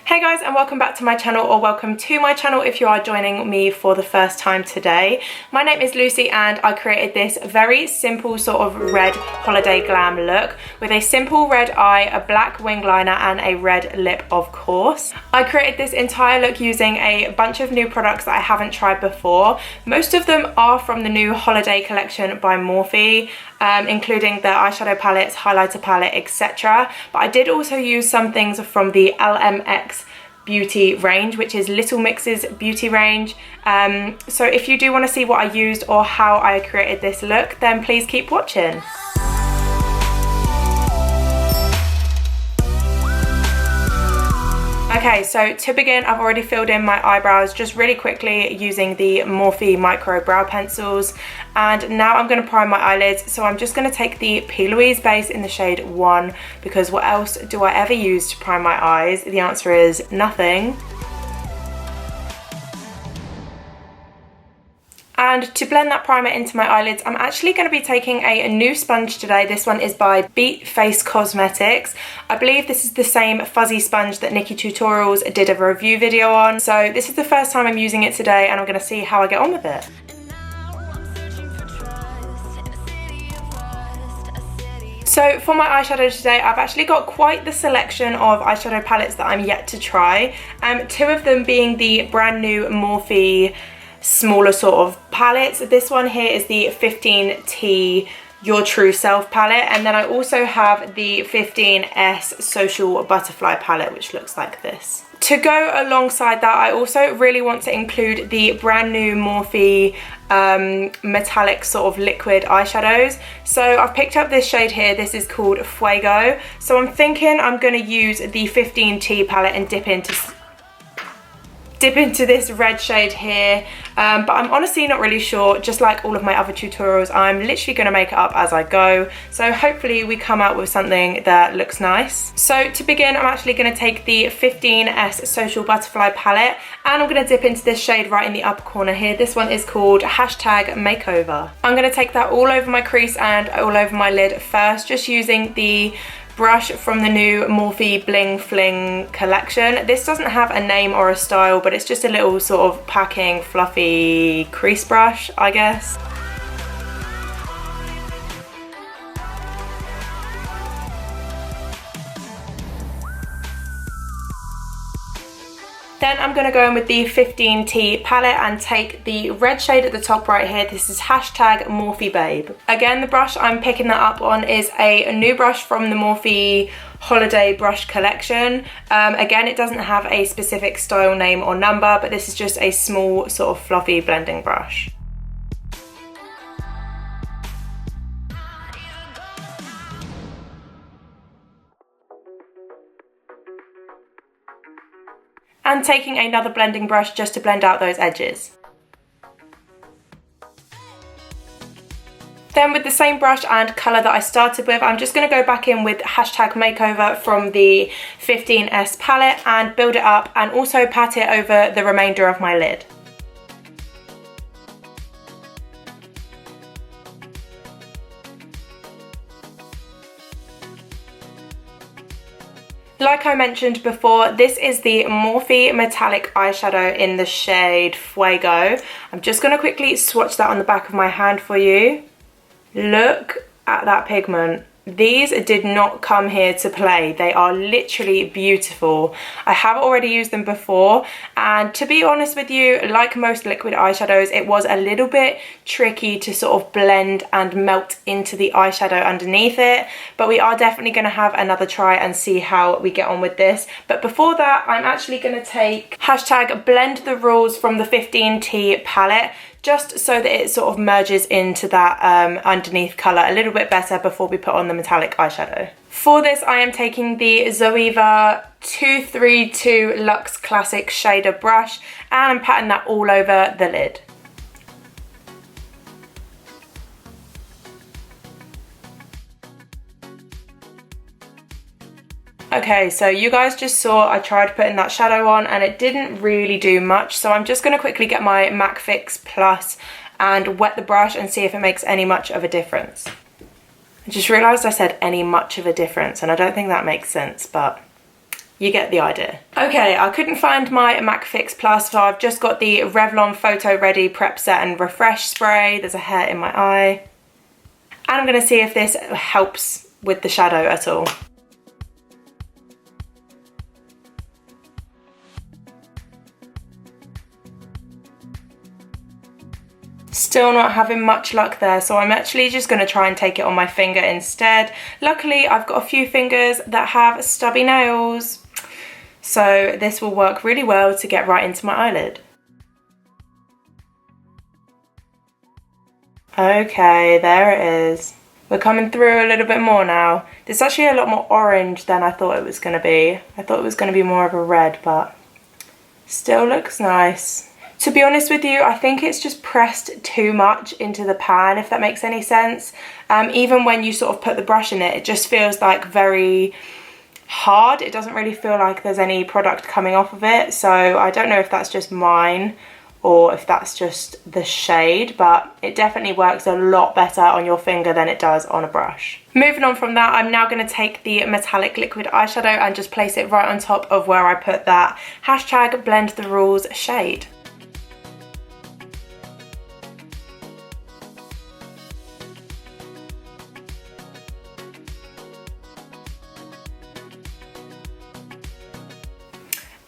Hey guys, and welcome back to my channel, or welcome to my channel if you are joining me for the first time today. My name is Lucy and I created this very simple sort of red holiday glam look with a simple red eye, a black wing liner and a red lip, of course. I created this entire look using a bunch of new products that I haven't tried before. Most of them are from the new holiday collection by Morphe, including the eyeshadow palettes, highlighter palette, etc. But I did also use some things from the LMX beauty range, which is Little Mix's beauty range. So if you do want to see what I used or how I created this look, then please keep watching. Okay, so to begin, I've already filled in my eyebrows just really quickly using the Morphe micro brow pencils, and now I'm going to prime my eyelids. So I'm just going to take the P. Louise base in the shade 1, because what else do I ever use to prime my eyes? The answer is nothing. And to blend that primer into my eyelids, I'm actually going to be taking a new sponge today. This one is by Beat Face Cosmetics. I believe this is the same fuzzy sponge that Nikki Tutorials did a review video on. So this is the first time I'm using it today, and I'm going to see how I get on with it. So for my eyeshadow today, I've actually got quite the selection of eyeshadow palettes that I'm yet to try. Two of them being the brand new Morphe smaller sort of palettes. This one here is the 15T Your True Self palette, and then I also have the 15S Social Butterfly palette, which looks like this. To go alongside that, I also really want to include the brand new Morphe metallic sort of liquid eyeshadows. So I've picked up this shade here. This is called Fuego. So I'm thinking I'm going to use the 15T palette and dip into this red shade here, but I'm honestly not really sure. Just like all of my other tutorials, I'm literally going to make it up as I go, so hopefully we come out with something that looks nice. So to begin, I'm actually going to take the 15S Social Butterfly palette, and I'm going to dip into this shade right in the upper corner here. This one is called #Makeover. I'm going to take that all over my crease and all over my lid first, just using the brush from the new Morphe Bling Fling collection. This doesn't have a name or a style, but it's just a little sort of packing fluffy crease brush, I guess. Then I'm going to go in with the 15T palette and take the red shade at the top right here. This is #MorpheBabe. Again, the brush I'm picking that up on is a new brush from the Morphe Holiday Brush Collection. Again, it doesn't have a specific style name or number, but this is just a small sort of fluffy blending brush. And taking another blending brush just to blend out those edges. Then with the same brush and colour that I started with, I'm just going to go back in with #Makeover from the 15S palette and build it up, and also pat it over the remainder of my lid. Like I mentioned before, this is the Morphe metallic eyeshadow in the shade Fuego. I'm just going to quickly swatch that on the back of my hand for you. Look at that pigment. These did not come here to play. They are literally beautiful. I have already used them before, and to be honest with you, like most liquid eyeshadows, it was a little bit tricky to sort of blend and melt into the eyeshadow underneath it, but we are definitely going to have another try and see how we get on with this. But before that, I'm actually going to take #Blend the Rules from the 15T palette, just so that it sort of merges into that underneath colour a little bit better before we put on the metallic eyeshadow. For this, I am taking the Zoeva 232 Luxe Classic Shader brush, and I'm patting that all over the lid. Okay, so you guys just saw I tried putting that shadow on and it didn't really do much, so I'm just going to quickly get my MAC Fix Plus and wet the brush and see if it makes any much of a difference. I just realised I said any much of a difference, and I don't think that makes sense, but You get the idea. Okay, I couldn't find my MAC Fix Plus, so I've just got the Revlon Photo Ready Prep Set and Refresh Spray. There's a hair in my eye. And I'm going to see if this helps with the shadow at all. Still not having much luck there, so I'm actually just going to try and take it on my finger instead. Luckily, I've got a few fingers that have stubby nails, so this will work really well to get right into my eyelid. Okay, there it is. We're coming through a little bit more now. This is actually a lot more orange than I thought it was going to be. I thought it was going to be more of a red, but still looks nice. To be honest with you, I think it's just pressed too much into the pan, if that makes any sense. Even when you sort of put the brush in it, it just feels like very hard. It doesn't really feel like there's any product coming off of it. So I don't know if that's just mine or if that's just the shade, but it definitely works a lot better on your finger than it does on a brush. Moving on from that, I'm now going to take the metallic liquid eyeshadow and just place it right on top of where I put that hashtag blend the rules shade.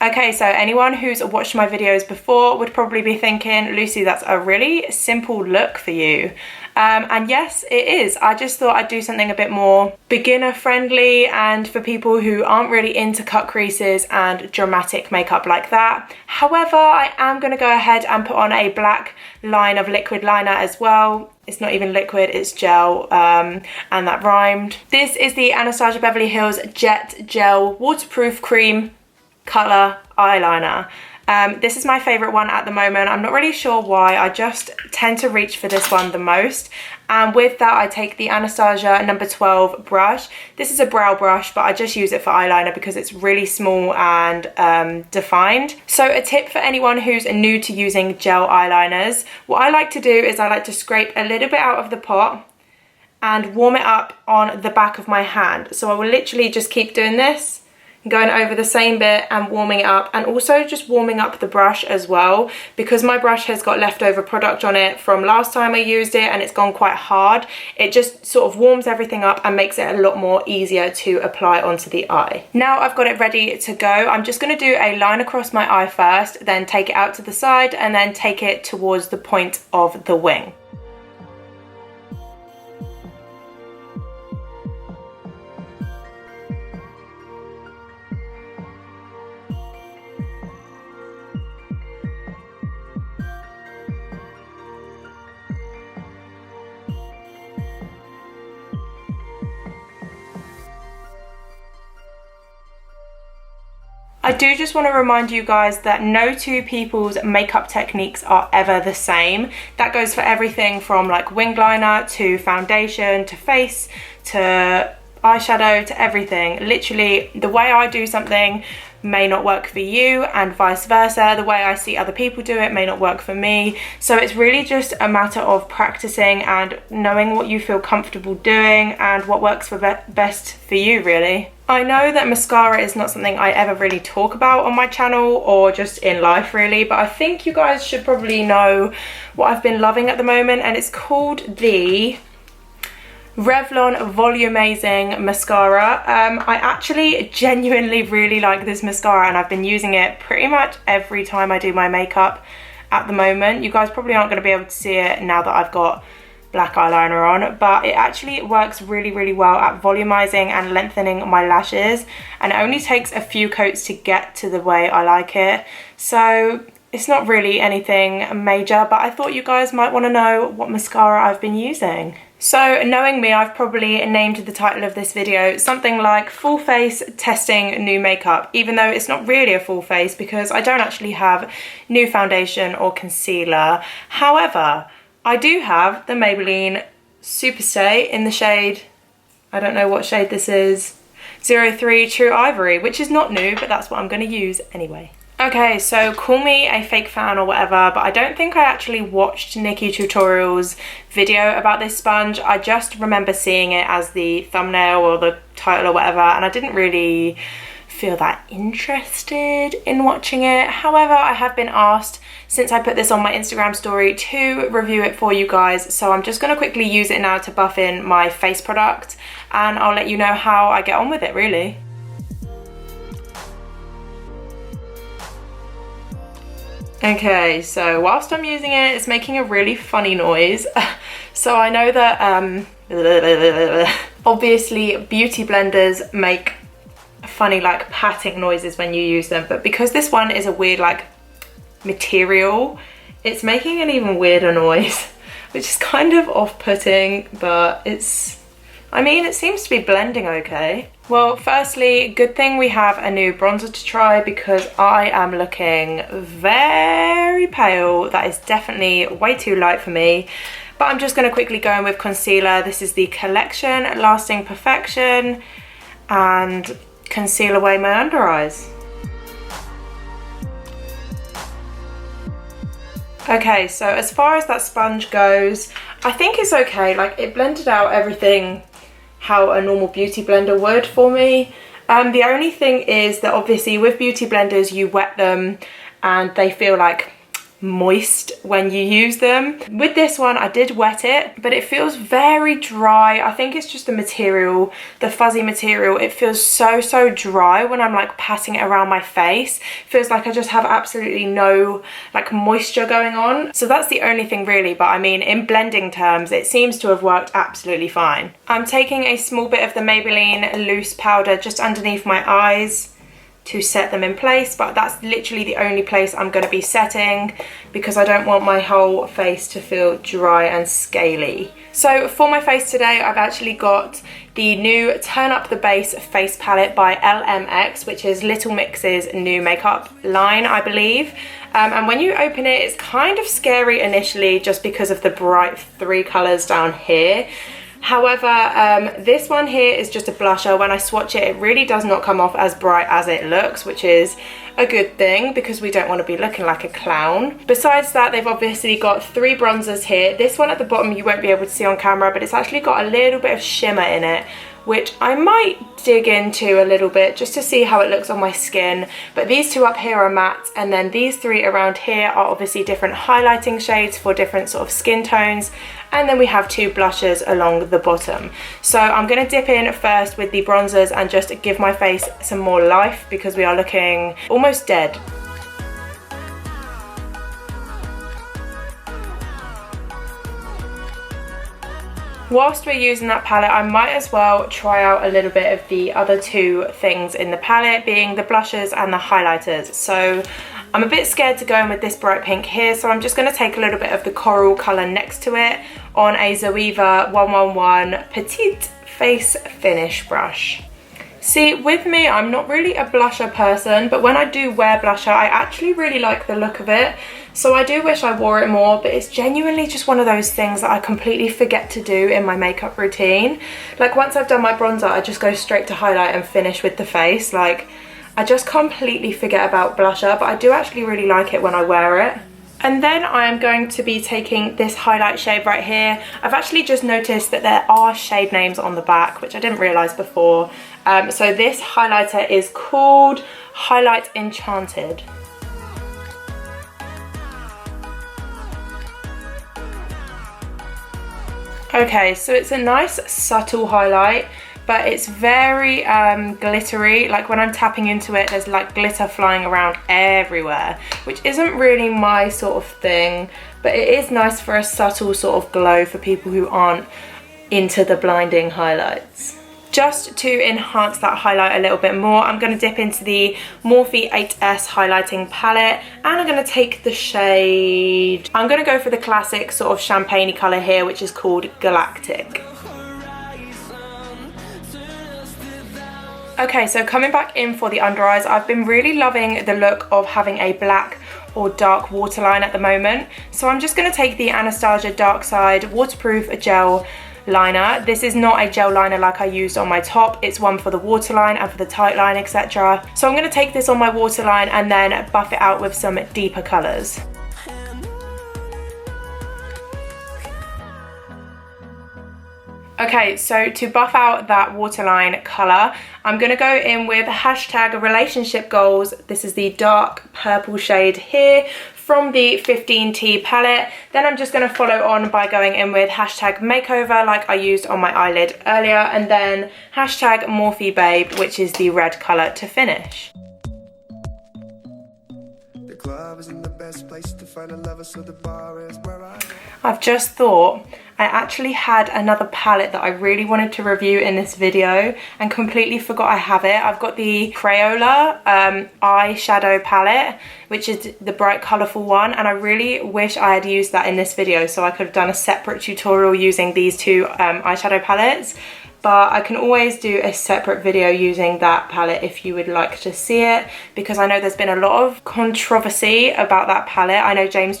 Okay, so anyone who's watched my videos before would probably be thinking, Lucy, that's a really simple look for you. And yes, it is. I just thought I'd do something a bit more beginner friendly and for people who aren't really into cut creases and dramatic makeup like that. However, I am going to go ahead and put on a black line of liquid liner as well. It's not even liquid, it's gel, and that rhymed. This is the Anastasia Beverly Hills Jet Gel Waterproof Cream Colour Eyeliner. This is my favourite one at the moment. I'm not really sure why. I just tend to reach for this one the most. And with that, I take the Anastasia number 12 brush. This is a brow brush, but I just use it for eyeliner because it's really small and defined. So a tip for anyone who's new to using gel eyeliners, what I like to do is I like to scrape a little bit out of the pot and warm it up on the back of my hand. So I will literally just keep doing this, going over the same bit and warming it up, and also just warming up the brush as well, because my brush has got leftover product on it from last time I used it and it's gone quite hard. It just sort of warms everything up and makes it a lot more easier to apply onto the eye. Now I've got it ready to go. I'm just going to do a line across my eye first, then take it out to the side and then take it towards the point of the wing. I do just want to remind you guys that no two people's makeup techniques are ever the same. That goes for everything from like wing liner to foundation to face to eyeshadow to everything. Literally, the way I do something may not work for you and vice versa. The way I see other people do it may not work for me. So it's really just a matter of practicing and knowing what you feel comfortable doing and what works for best for you, really. I know that mascara is not something I ever really talk about on my channel or just in life really, but I think you guys should probably know what I've been loving at the moment, and it's called the Revlon Volumazing mascara. I actually genuinely really like this mascara and I've been using it pretty much every time I do my makeup at the moment. You guys probably aren't going to be able to see it now that I've got black eyeliner on, but it actually works really well at volumizing and lengthening my lashes, and it only takes a few coats to get to the way I like it. So it's not really anything major, but I thought you guys might want to know what mascara I've been using. So knowing me, I've probably named the title of this video something like full face testing new makeup, even though it's not really a full face because I don't actually have new foundation or concealer. However, I do have the Maybelline Superstay in the shade, I don't know what shade this is, 03 True Ivory, which is not new, but that's what I'm going to use anyway. Okay, so call me a fake fan or whatever, but I don't think I actually watched Nikki Tutorial's video about this sponge. I just remember seeing it as the thumbnail or the title or whatever, and I didn't really feel that interested in watching it. However, I have been asked since I put this on my Instagram story to review it for you guys, so I'm just going to quickly use it now to buff in my face product, and I'll let you know how I get on with it really. Okay, so whilst I'm using it, it's making a really funny noise. So I know that obviously beauty blenders make funny like patting noises when you use them, but because this one is a weird like material, it's making an even weirder noise, which is kind of off-putting, but I mean, it seems to be blending okay. Well, firstly, good thing we have a new bronzer to try because I am looking very pale. That is definitely way too light for me. But I'm just going to quickly go in with concealer. This is the Collection Lasting Perfection, and conceal away my under eyes. Okay, so as far as that sponge goes, I think it's okay. Like, it blended out everything how a normal beauty blender would for me. The only thing is that obviously with beauty blenders you wet them and they feel like moist when you use them. With this one I did wet it, but it feels very dry. I think it's just the material, the fuzzy material. It feels so dry when I'm like patting it around my face. It feels like I just have absolutely no like moisture going on. So that's the only thing really, but I mean in blending terms it seems to have worked absolutely fine. I'm taking a small bit of the Maybelline loose powder just underneath my eyes to set them in place, but that's literally the only place I'm going to be setting because I don't want my whole face to feel dry and scaly. So for my face today, I've actually got the new Turn Up the Base face palette by LMX, which is Little Mix's new makeup line, I believe. And when you open it, it's kind of scary initially just because of the bright 3 colours down here. However, this one here is just a blusher. When I swatch it, it really does not come off as bright as it looks, which is a good thing because we don't want to be looking like a clown. Besides that, they've obviously got 3 bronzers here. This one at the bottom you won't be able to see on camera, but it's actually got a little bit of shimmer in it, which I might dig into a little bit just to see how it looks on my skin. But these 2 up here are matte, and then these 3 around here are obviously different highlighting shades for different sort of skin tones. And then we have 2 blushes along the bottom. So I'm going to dip in first with the bronzers and just give my face some more life because we are looking almost dead. Whilst we're using that palette, I might as well try out a little bit of the other 2 things in the palette, being the blushes and the highlighters. So I'm a bit scared to go in with this bright pink here, so I'm just going to take a little bit of the coral colour next to it on a Zoeva 111 Petite Face Finish brush. See, with me, I'm not really a blusher person, but when I do wear blusher, I actually really like the look of it. So I do wish I wore it more, but it's genuinely just one of those things that I completely forget to do in my makeup routine. Like once I've done my bronzer, I just go straight to highlight and finish with the face. Like I just completely forget about blusher, but I do actually really like it when I wear it. And then I am going to be taking this highlight shade right here. I've actually just noticed that there are shade names on the back, which I didn't realise before. So this highlighter is called Highlight Enchanted. Okay, so it's a nice subtle highlight, but it's very glittery. Like when I'm tapping into it, there's like glitter flying around everywhere, which isn't really my sort of thing, but it is nice for a subtle sort of glow for people who aren't into the blinding highlights. Just to enhance that highlight a little bit more, I'm going to dip into the Morphe 8S highlighting palette, and I'm going to take the shade, I'm going to go for the classic sort of champagne-y colour here, which is called Galactic. Okay, so coming back in for the under eyes, I've been really loving the look of having a black or dark waterline at the moment. So I'm just going to take the Anastasia Darkside Waterproof Gel Liner. This is not a gel liner like I used on my top. It's one for the waterline and for the tight line, etc. So I'm going to take this on my waterline and then buff it out with some deeper colours. Okay, so to buff out that waterline colour, I'm going to go in with hashtag relationship goals. This is the dark purple shade here from the 15T palette. Then I'm just going to follow on by going in with hashtag makeover like I used on my eyelid earlier, and then hashtag Morphe babe, which is the red colour to finish. The club isn't the best place to find a lover, so the bar is where I've just thought I actually had another palette that I really wanted to review in this video and completely forgot I have it. I've got the Crayola eyeshadow palette, which is the bright colourful one, and I really wish I had used that in this video so I could have done a separate tutorial using these two eyeshadow palettes. But I can always do a separate video using that palette if you would like to see it, because I know there's been a lot of controversy about that palette. I know James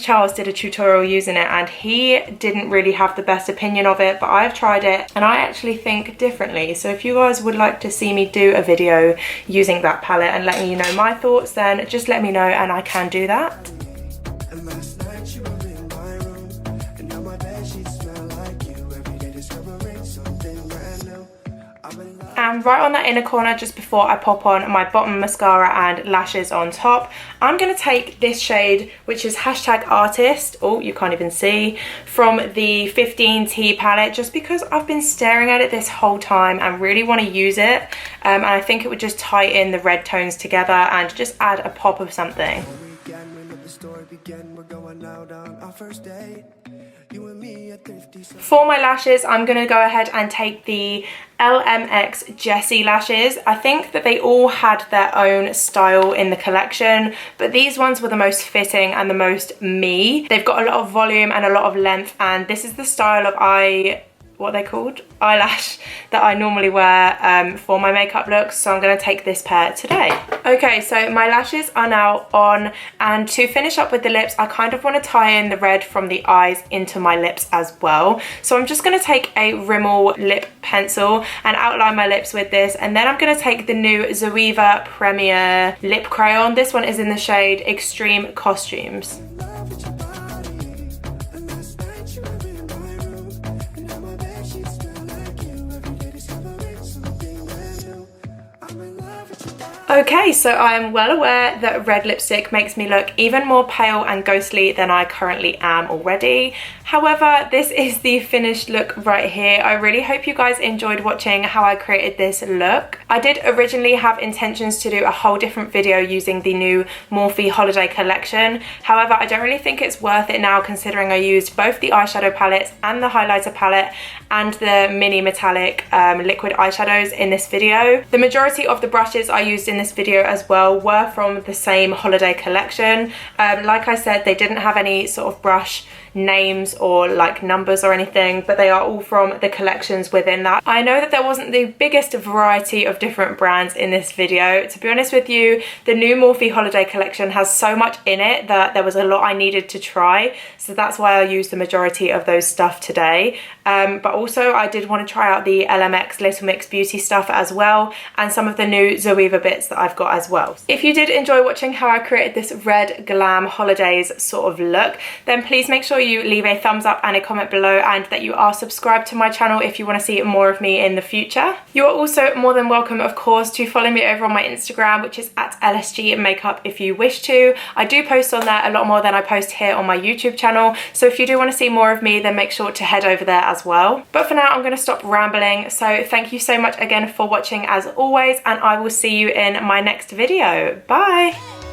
Charles did a tutorial using it and he didn't really have the best opinion of it, but I've tried it and I actually think differently. So if you guys would like to see me do a video using that palette and letting you know my thoughts, then just let me know and I can do that. And right on that inner corner, just before I pop on my bottom mascara and lashes on top, I'm going to take this shade, which is hashtag artist, oh you can't even see, from the 15T palette, just because I've been staring at it this whole time and really want to use it, and I think it would just tighten the red tones together and just add a pop of something. For my lashes, I'm going to go ahead and take the Jesy lashes. I think that they all had their own style in the collection, but these ones were the most fitting and the most me. They've got a lot of volume and a lot of length, and this is the style of eyelash that I normally wear for my makeup looks, so I'm going to take this pair today. Okay, so my lashes are now on, and to finish up with the lips, I kind of want to tie in the red from the eyes into my lips as well. So I'm just going to take a Rimmel lip pencil and outline my lips with this, and then I'm going to take the new Zoeva Premier lip crayon. This one is in the shade Extreme Costumes. Okay, so I am well aware that red lipstick makes me look even more pale and ghostly than I currently am already. However, this is the finished look right here. I really hope you guys enjoyed watching how I created this look. I did originally have intentions to do a whole different video using the new Morphe holiday collection. However, I don't really think it's worth it now, considering I used both the eyeshadow palettes and the highlighter palette and the mini metallic liquid eyeshadows in this video. The majority of the brushes I used in this video as well were from the same holiday collection. Like I said, they didn't have any sort of brush names or like numbers or anything, but they are all from the collections within that. I know that there wasn't the biggest variety of different brands in this video. To be honest with you, the new Morphe holiday collection has so much in it that there was a lot I needed to try, so that's why I used the majority of those stuff today. But also I did want to try out the LMX Little Mix Beauty stuff as well, and some of the new Zoeva bits that I've got as well. If you did enjoy watching how I created this red glam holidays sort of look, then please make sure you leave a thumbs up and a comment below, and that you are subscribed to my channel if you want to see more of me in the future. You are also more than welcome, of course, to follow me over on my Instagram, which is at Lsgmakeup if you wish to. I do post on there a lot more than I post here on my YouTube channel, so if you do want to see more of me, then make sure to head over there as well. But for now, I'm going to stop rambling, so thank you so much again for watching as always, and I will see you in my next video. Bye!